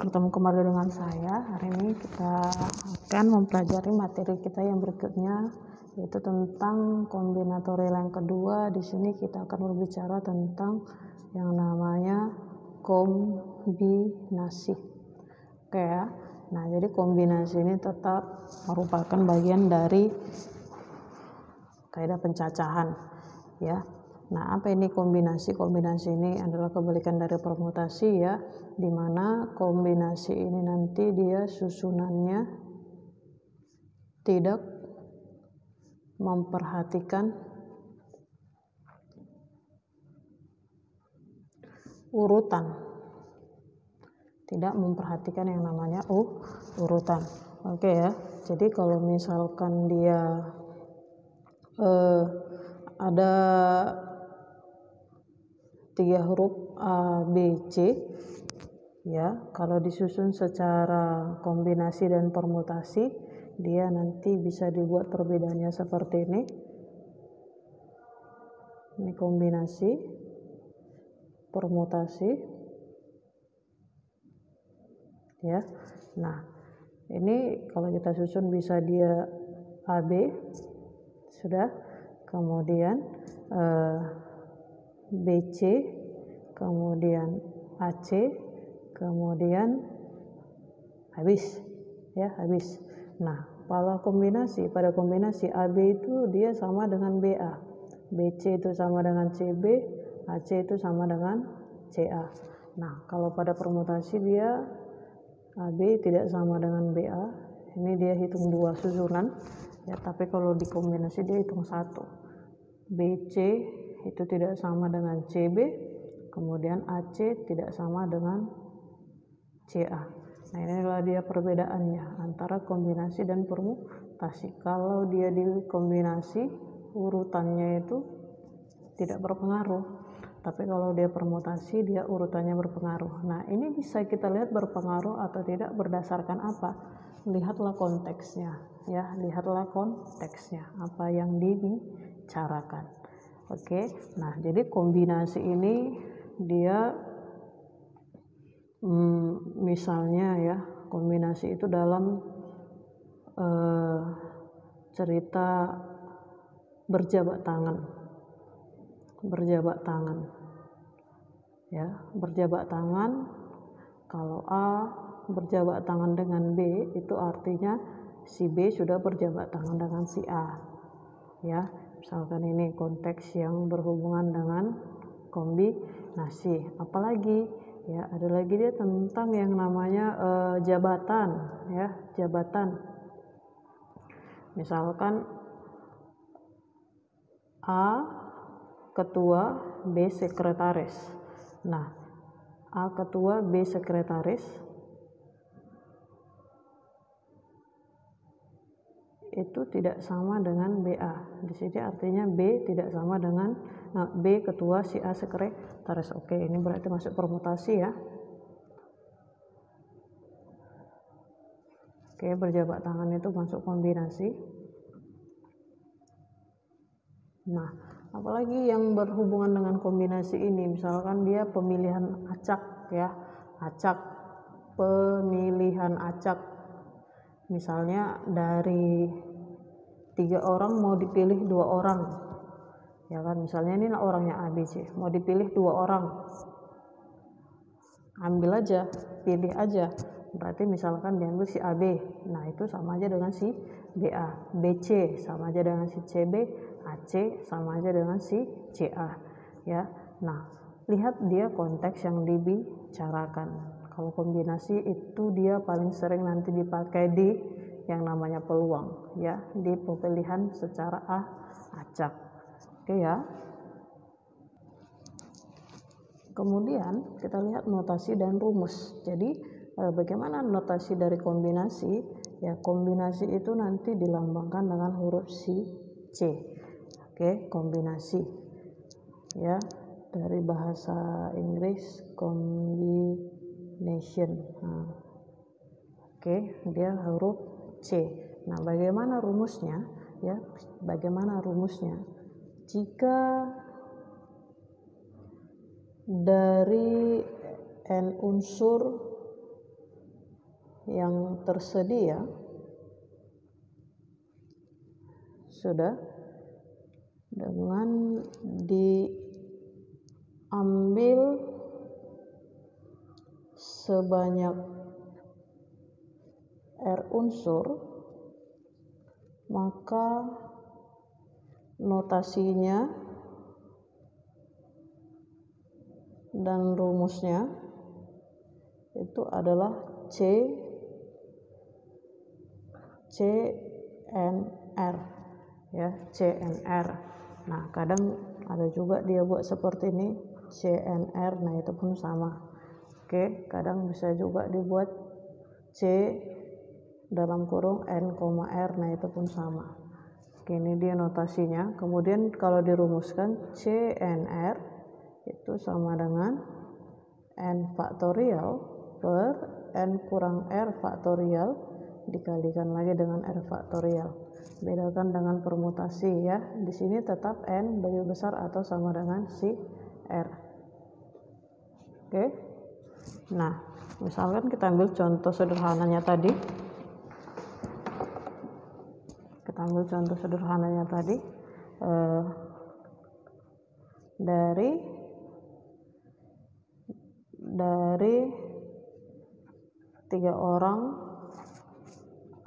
bertemu kembali dengan saya. Hari ini kita akan mempelajari materi kita yang berikutnya, yaitu tentang kombinatorial yang kedua. Di sini kita akan berbicara tentang yang namanya kombinasi. Oke ya. Nah, jadi kombinasi ini tetap merupakan bagian dari kaidah pencacahan, ya. Nah, apa ini kombinasi? Kombinasi ini adalah kebalikan dari permutasi, ya, dimana kombinasi ini nanti dia susunannya tidak memperhatikan urutan, tidak memperhatikan yang namanya urutan. Oke ya, jadi kalau misalkan dia ada 3 huruf A, B, C, ya, kalau disusun secara kombinasi dan permutasi, dia nanti bisa dibuat perbedaannya seperti ini. Ini kombinasi, permutasi, ya. Nah, ini kalau kita susun bisa dia AB, sudah, kemudian BC, kemudian AC, kemudian habis, ya, habis. Nah, pada kombinasi AB itu dia sama dengan BA, BC itu sama dengan CB, AC itu sama dengan CA. Nah, kalau pada permutasi dia AB tidak sama dengan BA, ini dia hitung 2 susunan, ya, tapi kalau di kombinasi dia hitung 1. BC itu tidak sama dengan CB, kemudian AC tidak sama dengan CA. Nah, ini adalah dia perbedaannya antara kombinasi dan permutasi. Kalau dia di kombinasi, urutannya itu tidak berpengaruh, tapi kalau dia permutasi, dia urutannya berpengaruh. Nah, ini bisa kita lihat berpengaruh atau tidak berdasarkan apa? Lihatlah konteksnya, ya, lihatlah konteksnya, apa yang dibicarakan. Oke, nah, jadi kombinasi ini dia misalnya, ya, kombinasi itu dalam cerita berjabat tangan, ya, berjabat tangan. Kalau A berjabat tangan dengan B, itu artinya si B sudah berjabat tangan dengan si A, ya. Misalkan ini konteks yang berhubungan dengan kombinasi. Apalagi, ya, ada lagi dia tentang yang namanya jabatan, ya, jabatan. Misalkan A ketua, B sekretaris. Nah, A ketua, B sekretaris itu tidak sama dengan BA. Di sini artinya B tidak sama dengan B ketua, si A sekretaris. Oke, ini berarti masuk permutasi, ya. Oke, berjabat tangan itu masuk kombinasi. Nah, apalagi yang berhubungan dengan kombinasi ini, misalkan dia pemilihan acak, ya, acak, pemilihan acak. Misalnya dari 3 orang mau dipilih 2 orang, ya kan, misalnya ini orangnya ABC, mau dipilih 2 orang, ambil aja, pilih aja, berarti misalkan diambil si AB, nah itu sama aja dengan si BA, BC sama aja dengan si CB, AC sama aja dengan si CA, ya. Nah, lihat dia konteks yang dibicarakan. Kalau kombinasi itu dia paling sering nanti dipakai di yang namanya peluang, ya, di pemilihan secara acak. Oke, ya. Kemudian kita lihat notasi dan rumus. Jadi bagaimana notasi dari kombinasi? Ya, kombinasi itu nanti dilambangkan dengan huruf C. Oke, kombinasi, ya, dari bahasa Inggris combination. Nah, oke, dia huruf C. Nah, bagaimana rumusnya? Ya, bagaimana rumusnya? Jika dari n unsur yang tersedia sudah dengan diambil sebanyak R unsur, maka notasinya dan rumusnya itu adalah CNR ya, CNR. Nah, kadang ada juga dia buat seperti ini CNR, nah itu pun sama. Oke, kadang bisa juga dibuat C dalam kurung N, R, nah itu pun sama. Oke, ini dia notasinya. Kemudian kalau dirumuskan CNR itu sama dengan N faktorial per N kurang R faktorial dikalikan lagi dengan R faktorial. Bedakan dengan permutasi ya. Di sini tetap N lebih besar atau sama dengan si R. Oke. Nah, misalkan kita ambil contoh sederhananya tadi. Dari 3 orang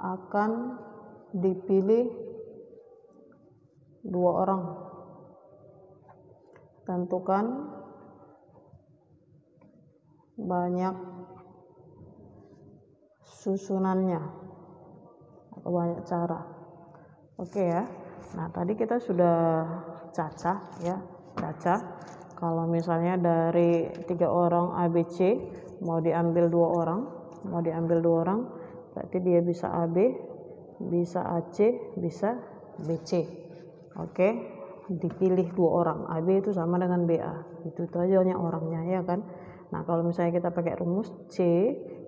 akan dipilih 2 orang. Tentukan banyak susunannya atau banyak cara. Oke ya. Nah, tadi kita sudah cacah ya, kalau misalnya dari 3 orang ABC mau diambil 2 orang, berarti dia bisa AB, bisa AC, bisa BC. Oke, dipilih 2 orang. AB itu sama dengan BA. Itu aja orangnya ya kan. Nah, kalau misalnya kita pakai rumus C,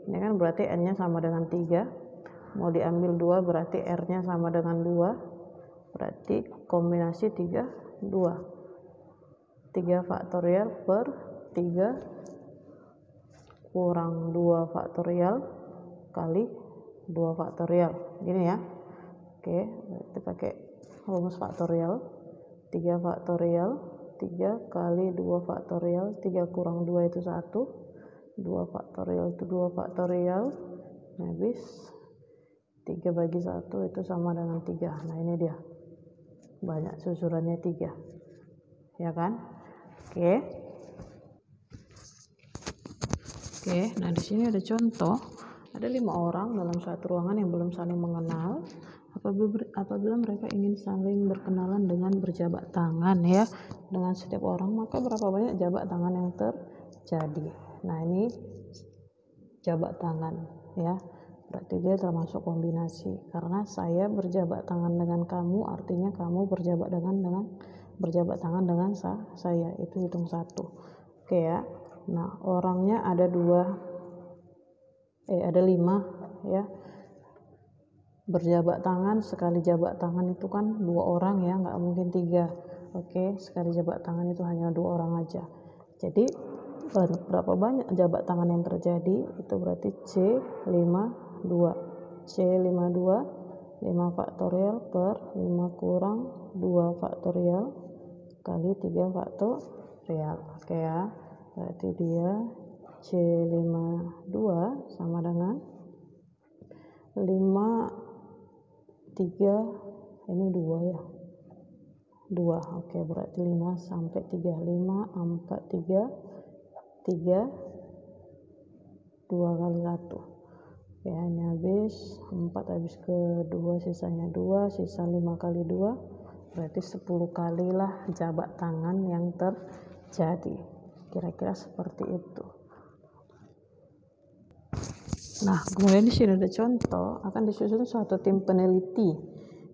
ini kan berarti N-nya sama dengan 3. Mau diambil 2 berarti R-nya sama dengan 2. Berarti kombinasi 3 faktorial per 3 kurang 2 faktorial kali 2 faktorial. Gini ya. Oke, berarti pakai rumus faktorial. 3 faktorial, 3 kali 2 faktorial, 3 kurang 2 itu 1. 2 faktorial itu 2 faktorial. Habis 3 bagi 1 itu sama dengan 3. Nah, ini dia. Banyak susurannya 3. Ya kan? Oke, nah di sini ada contoh. Ada 5 orang dalam suatu ruangan yang belum saling mengenal. Apabila mereka ingin saling berkenalan dengan berjabat tangan ya dengan setiap orang, maka berapa banyak jabat tangan yang terjadi. Nah, ini jabat tangan ya. Berarti dia termasuk kombinasi. Karena saya berjabat tangan dengan kamu, artinya kamu berjabat tangan dengan saya. Itu hitung 1. Oke ya. Nah, orangnya ada 5 ya. Berjabat tangan, sekali jabat tangan itu kan 2 orang ya, nggak mungkin 3. Oke, sekali jabat tangan itu hanya 2 orang aja. Jadi berapa banyak jabat tangan yang terjadi? Itu berarti C52. 5 faktorial per 5 kurang 2 faktorial kali 3 faktorial. Oke ya. Berarti dia C52 sama dengan 3 ini 2 ya. 2. Oke, berarti 5 sampai 3. 5 4 3 2 kali 1. Oke, ini habis 4 habis ke 2 sisanya 2, sisa 5 kali 2 berarti 10 kalilah jabat tangan yang terjadi. Kira-kira seperti itu. Nah, kemudian di sini ada contoh, akan disusun suatu tim peneliti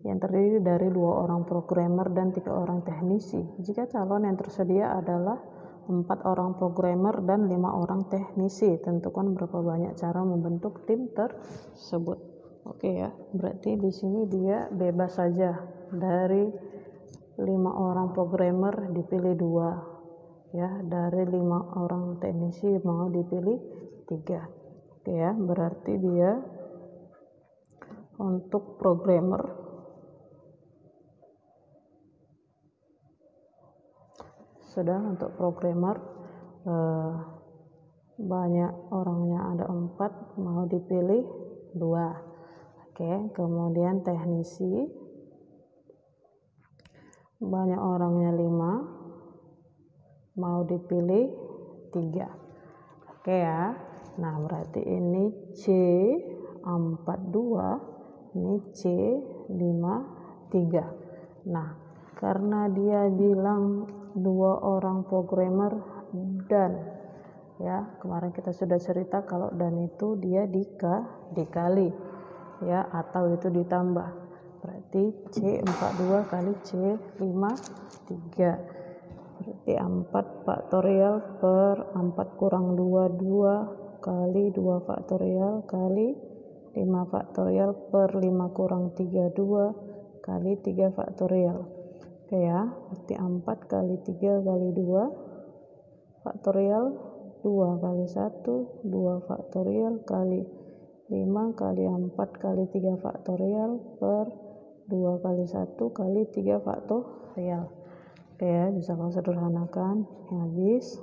yang terdiri dari 2 orang programmer dan 3 orang teknisi. Jika calon yang tersedia adalah 4 orang programmer dan 5 orang teknisi, tentukan berapa banyak cara membentuk tim tersebut. Oke ya, berarti di sini dia bebas saja. Dari 5 orang programmer dipilih 2 ya, dari 5 orang teknisi mau dipilih 3. Oke ya, berarti dia untuk programmer banyak orangnya ada 4, mau dipilih 2. Oke, kemudian teknisi banyak orangnya 5, mau dipilih 3. Oke ya, nah berarti ini C42, ini C53. Nah, karena dia bilang 2 orang programmer dan ya, kemarin kita sudah cerita kalau dan itu dia dikali ya, atau itu ditambah, berarti C42 kali C53, berarti 4 faktorial per 4 kurang 2 kali 2 faktorial kali 5 faktorial per 5 kurang 3 2 kali 3 faktorial. Oke ya, berarti 4 kali 3 kali 2 faktorial, 2 kali 1 2 faktorial kali 5 kali 4 kali 3 faktorial per 2 kali 1 kali 3 faktorial. Oke ya, bisa kau sederhanakan ya, habis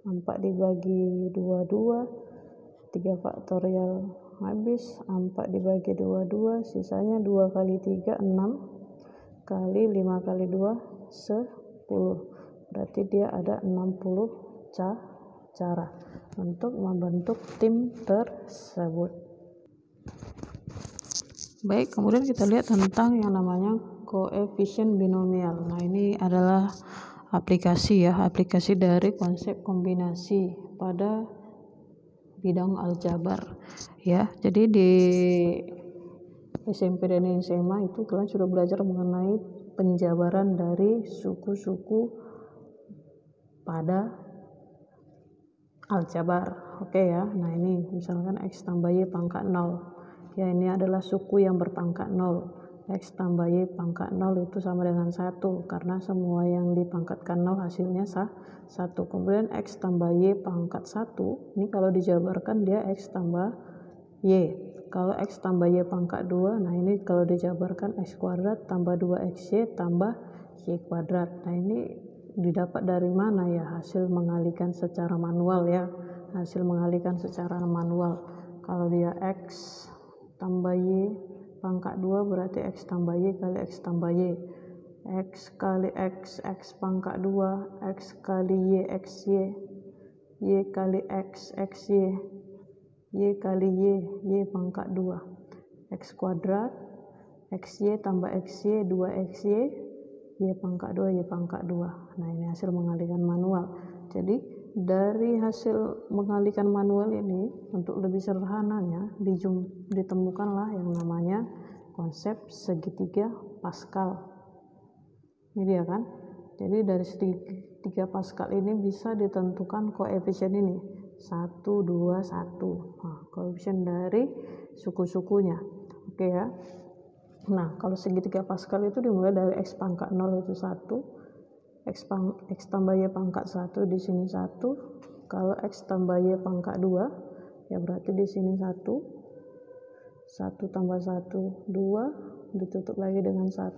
4 dibagi 2 3 faktorial habis, 4 dibagi 2 sisanya 2 kali 3 6 kali 5 kali 2 10, berarti dia ada 60 cara untuk membentuk tim tersebut. Baik, kemudian kita lihat tentang yang namanya koefisien binomial. Nah, ini adalah aplikasi dari konsep kombinasi pada bidang aljabar ya. Jadi di SMP dan SMA itu kalian sudah belajar mengenai penjabaran dari suku-suku pada aljabar. Oke ya, nah ini misalkan X tambah Y pangkat 0 ya, ini adalah suku yang berpangkat 0. X tambah Y pangkat 0 itu sama dengan 1 karena semua yang dipangkatkan 0 hasilnya 1. Kemudian X tambah Y pangkat 1 ini kalau dijabarkan dia X tambah Y. Kalau X tambah Y pangkat 2, nah ini kalau dijabarkan X kuadrat tambah 2XY tambah Y kuadrat. Nah ini didapat dari mana ya? Hasil mengalihkan secara manual ya, hasil mengalihkan secara manual. Kalau dia X tambah Y pangkat 2 berarti X tambah Y kali X tambah Y, X kali X, X pangkat 2, X kali Y, XY, Y kali X, XY, Y kali Y pangkat 2, X kuadrat, XY tambah XY, 2XY, Y pangkat 2, Y pangkat 2. Nah ini hasil mengalihkan manual. Jadi dari hasil mengalihkan manual ini, untuk lebih sederhananya ditemukanlah yang namanya konsep segitiga Pascal. Ini dia kan. Jadi dari segitiga Pascal ini bisa ditentukan koefisien ini 1 2 1. Nah, koefisien dari suku-sukunya. Oke ya. Nah, kalau segitiga Pascal itu dimulai dari X pangkat 0 itu 1, X tambah Y pangkat 1 di sini 1. Kalau X tambah Y pangkat 2 ya berarti di sini 1 tambah 1 2, ditutup lagi dengan 1.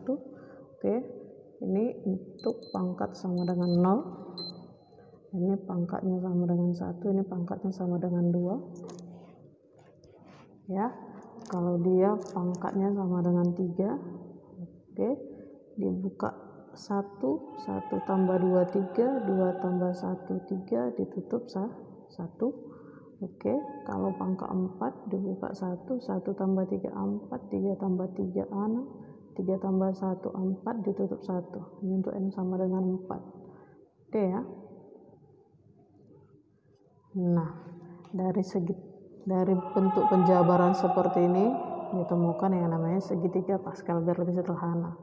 Oke, ini untuk pangkat sama dengan 0, ini pangkatnya sama dengan 1, ini pangkatnya sama dengan 2 ya. Kalau dia pangkatnya sama dengan 3, oke, dibuka 1 tambah 2 3, 2 tambah 1 3, ditutup 1. Oke, kalau pangkat 4 dibuka 1 tambah 3 4, 3 tambah 3 6, 3 tambah 1 4, ditutup 1. Ini untuk N sama dengan 4. Oke ya. Nah, dari bentuk penjabaran seperti ini ditemukan yang namanya segitiga Pascal biar lebih sederhana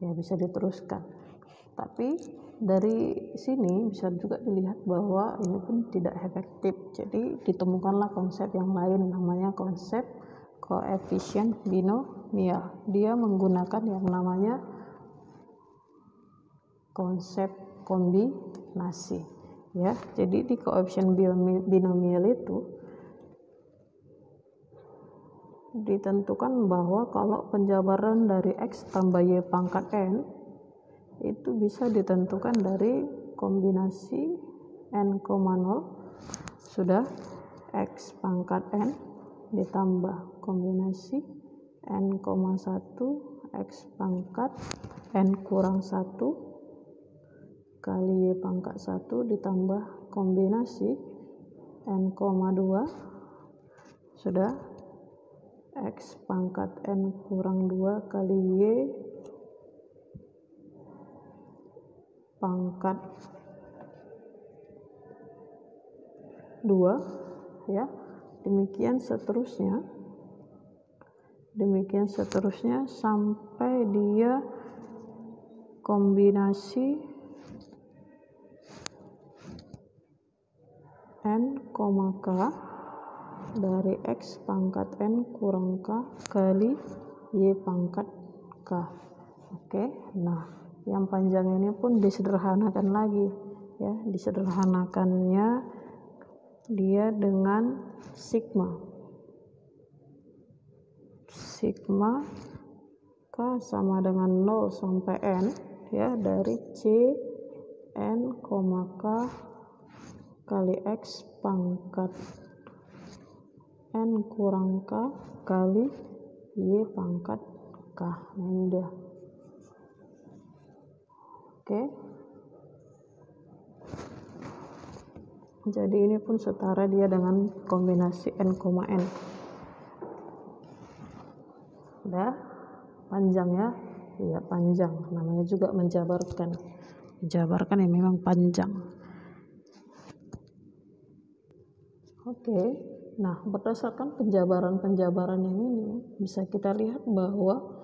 ya, bisa diteruskan. Tapi dari sini bisa juga dilihat bahwa ini pun tidak efektif. Jadi ditemukanlah konsep yang lain namanya konsep koefisien binomial. Dia menggunakan yang namanya konsep kombinasi ya. Jadi di koefisien binomial itu ditentukan bahwa kalau penjabaran dari X tambah Y pangkat N itu bisa ditentukan dari kombinasi N, 0 sudah X pangkat N ditambah kombinasi N, 1 X pangkat N kurang 1 kali Y pangkat 1 ditambah kombinasi N, 2 sudah X pangkat N kurang 2 kali Y pangkat 2 ya. Demikian seterusnya sampai dia kombinasi N, K dari X pangkat N kurang K kali Y pangkat K. Oke, nah yang panjang ini pun disederhanakan lagi ya, disederhanakannya dia dengan sigma K sama dengan 0 sampai N ya, dari C N, K kali X pangkat N kurang K kali Y pangkat K. Nah ini dia. Oke, jadi ini pun setara dia dengan kombinasi N, N. Udah panjang ya, iya panjang, namanya juga menjabarkan yang memang panjang. Oke, nah berdasarkan penjabaran yang ini bisa kita lihat bahwa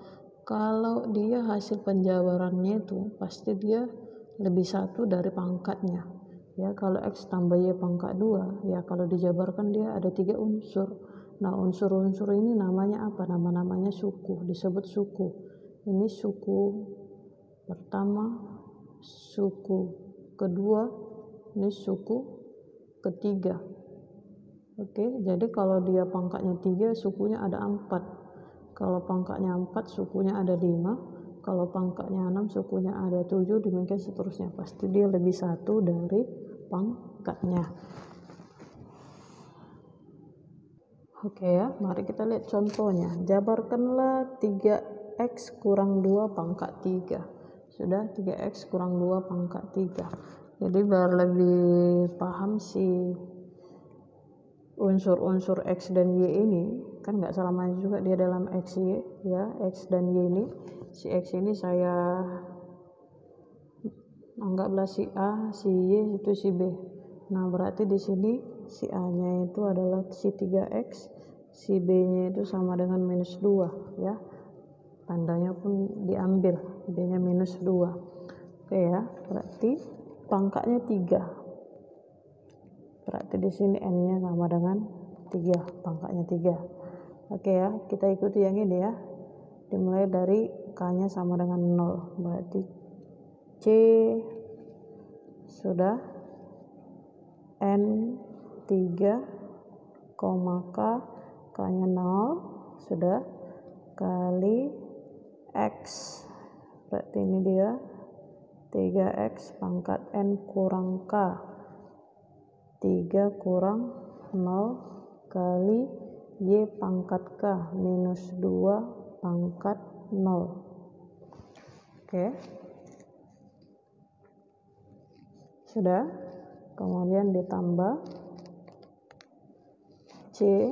kalau dia hasil penjabarannya itu pasti dia lebih satu dari pangkatnya ya. Kalau X tambah Y pangkat 2 ya, kalau dijabarkan dia ada 3 unsur. Nah unsur-unsur ini namanya apa? Namanya suku, disebut suku. Ini suku pertama, suku kedua, ini suku ketiga. Oke, jadi kalau dia pangkatnya 3 sukunya ada 4. Kalau pangkatnya 4 sukunya ada 5, kalau pangkatnya 6 sukunya ada 7, demikian seterusnya. Pasti dia lebih satu dari pangkatnya. Oke ya, mari kita lihat contohnya. Jabarkanlah 3X kurang 2 pangkat 3. Sudah 3X kurang 2 pangkat 3. Jadi biar lebih paham si unsur-unsur X dan Y ini, kan nggak selamanya juga dia dalam X, Y ya. X dan Y ini, si X ini saya anggaplah si A, si Y itu si B. Nah berarti di sini si A nya itu adalah si 3X, si B nya itu sama dengan minus 2 ya, tandanya pun diambil, B nya minus 2. Oke ya, berarti pangkatnya 3. Berarti di sini N-nya sama dengan 3, pangkatnya 3. Oke ya, kita ikuti yang ini ya. Dimulai dari K-nya sama dengan 0. Berarti C sudah N 3, K, K-nya 0 sudah kali X. Berarti ini dia 3X pangkat N kurang K. 3 kurang 0 kali Y pangkat K minus 2 pangkat 0. Oke, sudah. Kemudian ditambah C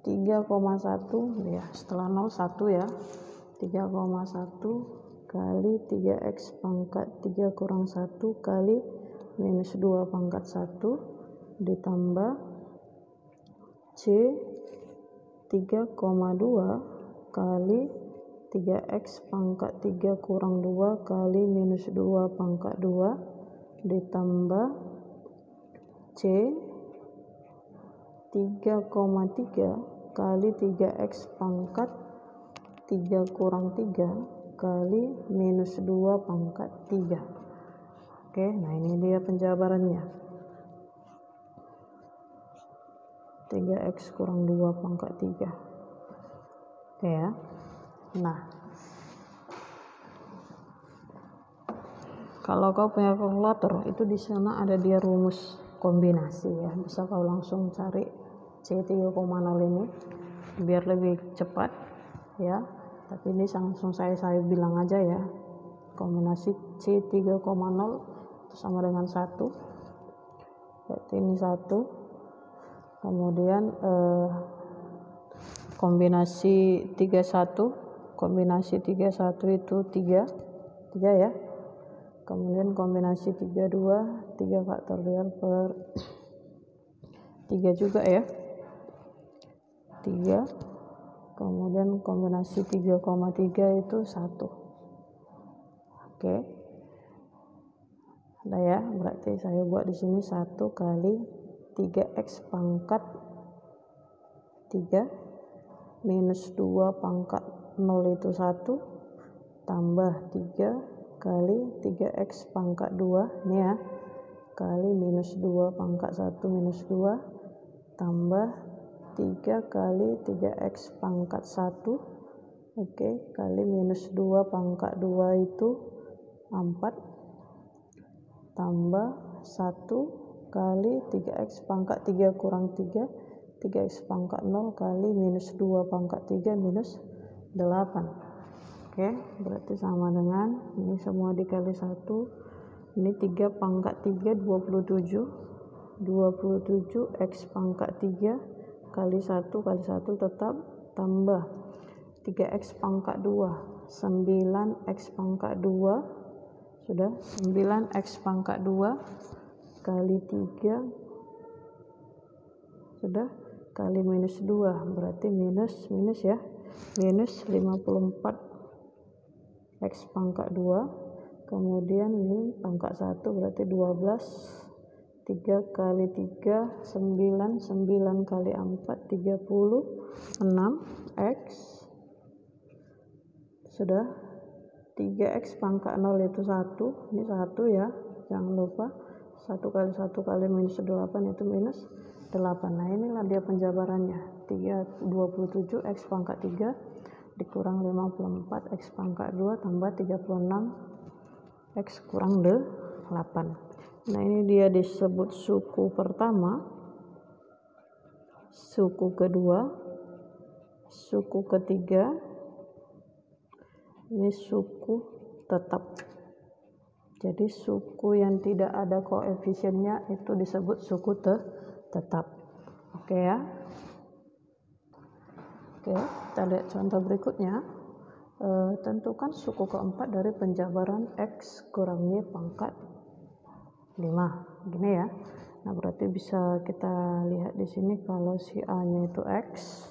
3,1 ya, setelah 0 1 ya, 3,1 kali 3X pangkat 3 kurang 1 kali minus 2 pangkat 1 ditambah C 3,2 kali 3X pangkat 3 kurang 2 kali minus 2 pangkat 2 ditambah C 3,3 kali 3X pangkat 3 kurang 3 kali minus 2 pangkat 3. Oke, nah ini dia penjabarannya. 3x kurang 2 pangkat 3. Oke ya. Nah, kalau kau punya kalkulator itu di sana ada dia rumus kombinasi ya, bisa kau langsung cari C3,0 ini biar lebih cepat ya. Tapi ini langsung saya bilang aja ya, kombinasi C3,0 itu sama dengan 1, berarti ini 1. Kemudian kombinasi 31, kombinasi 31 itu 3 ya. Kemudian kombinasi 32, 3 faktorial per 3 juga ya, 3. Kemudian kombinasi 3,3 itu 1. Oke. Ada ya, berarti saya buat di sini 1 kali 3x pangkat 3 minus 2 pangkat 0 itu 1 tambah 3 kali 3x pangkat 2 ini ya, kali minus 2 pangkat 1 minus 2 tambah 3 kali 3x pangkat 1, oke, kali minus 2 pangkat 2 itu 4 tambah 1 kali 3x pangkat 3 kurang 3, 3x pangkat 0 kali minus 2 pangkat 3 minus 8. Oke, berarti sama dengan ini semua dikali 1, ini 3 pangkat 3 27 x pangkat 3 kali 1 tetap tambah 3x pangkat 2 9x pangkat 2 sudah, 9x pangkat 2 kali 3 sudah, kali minus 2 berarti minus ya, minus 54 x pangkat 2. Kemudian ini pangkat 1 berarti 12, 3 kali 3 9, 9 kali 4 36 x sudah, 3x pangkat 0 itu 1, ini 1 ya, jangan lupa 1 kali 1 kali minus 8 itu minus 8. Nah, inilah dia penjabarannya, 27x pangkat 3 dikurang 54 x pangkat 2 tambah 36 x kurang 8. Nah, ini dia disebut suku pertama, suku kedua, suku ketiga, ini suku tetap. Jadi suku yang tidak ada koefisiennya itu disebut suku tetap. Oke ya. Oke, kita lihat contoh berikutnya. Tentukan suku keempat dari penjabaran x kurang y pangkat 5, gini ya. Nah, berarti bisa kita lihat di sini kalau si A-nya itu x,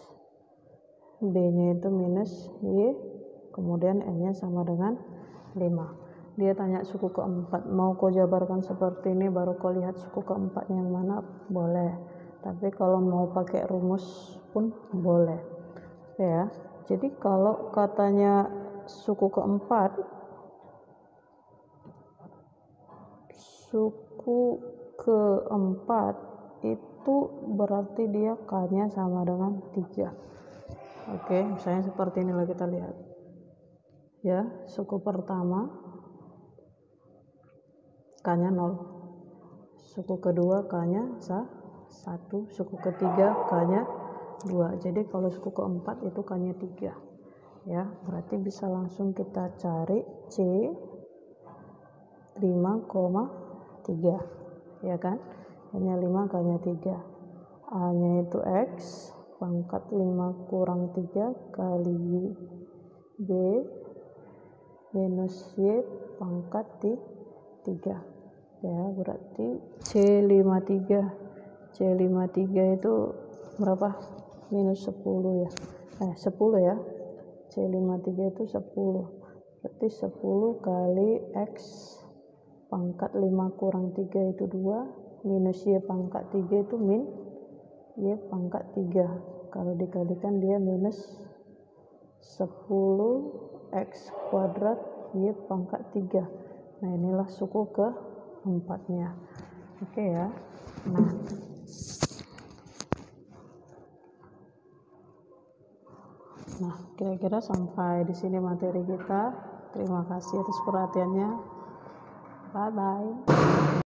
B-nya itu minus y, kemudian N-nya sama dengan 5. Dia tanya suku keempat, mau kau jabarkan seperti ini baru kau lihat suku keempatnya yang mana, boleh. Tapi kalau mau pakai rumus pun boleh. Ya. Jadi kalau katanya suku keempat, itu berarti dia K-nya sama dengan 3. Oke, misalnya seperti inilah kita lihat. Ya, suku pertama K-nya 0. Suku kedua K-nya 1, suku ketiga K-nya 2. Jadi kalau suku keempat itu K-nya 3. Ya, berarti bisa langsung kita cari C 5,3 ya kan, hanya 5 K-nya 3, A-nya itu X pangkat 5 kurang 3 kali B minus Y pangkat 3 ya, berarti C53 itu berapa, minus 10 ya, 10 ya, C53 itu 10, berarti 10 kali X pangkat 5 kurang 3 itu 2 minus Y pangkat 3 itu min Y pangkat 3, kalau dikalikan dia minus 10 X kuadrat Y pangkat 3. Nah, inilah suku keempatnya. Oke ya. Nah, Nah, kira-kira sampai di sini materi kita. Terima kasih atas perhatiannya. Bye-bye.